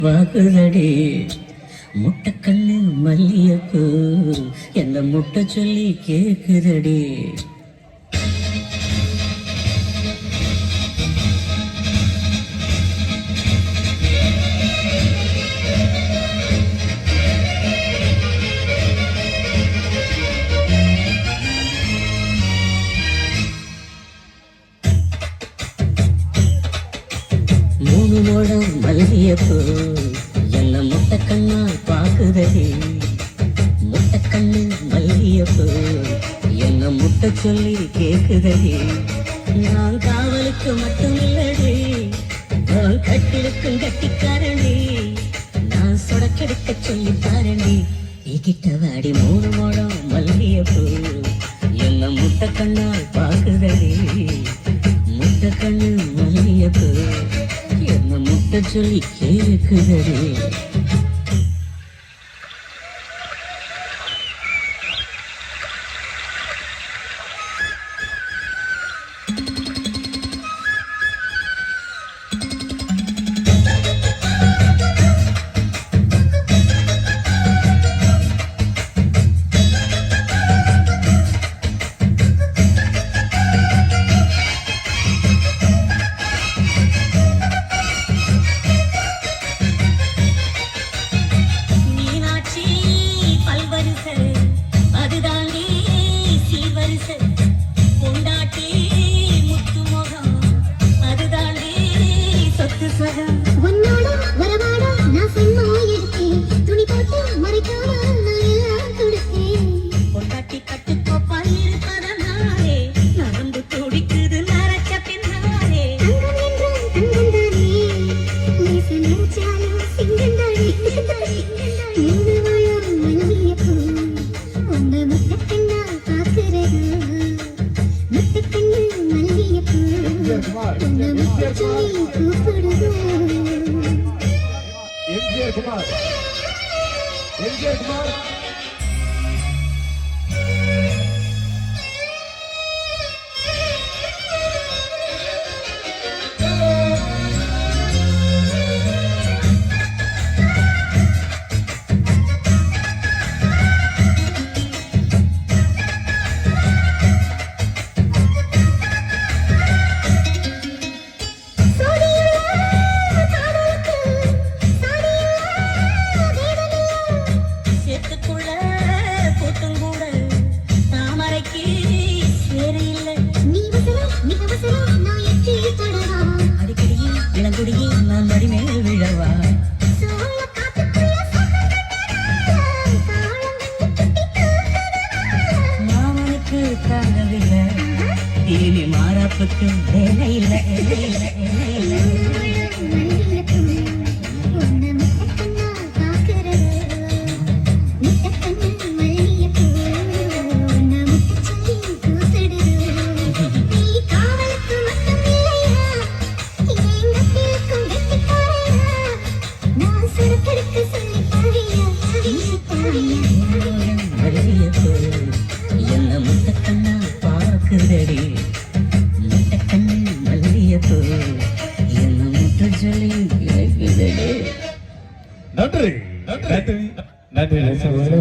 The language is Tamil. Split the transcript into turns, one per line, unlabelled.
வாக்குதடி முட்டை கண்ணு மல்லியப்பூ என்ன முட்டை சொல்லி கேக்குதடி. மூணு முழம் மல்லியப்பூ என்ன முட்டை கண்ணா பாக்குதடி. முட்டை கண்ணு மல்லியப்பூ என்ன முட்டை சொல்லி கேக்குதடி. நான் காவலுக்கு மட்டும் இல்லடி, கட்டிலுக்கும் கட்டிக்காரண்டி. நான் சொடக்கெடுக்க சொல்லி பாரண்டி. கிட்ட வாடி மூணு முழம் மல்லியப்பூ என்ன முட்டை கண்ணா பாக்குதடி. முட்டை கண்ணு மல்லியப்பூ என்ன முட்டை சொல்லி கேக்குதடி. இனி மாறாப்புக்கு வேலை இல்லை. என்ன முட்டை கண்ணா பாக்குதடி. முட்டை கண்ணு மல்லியப்பூ என்ன முட்டை சொல்லி கேக்குதடி.
நன்றி நன்றி நன்றி.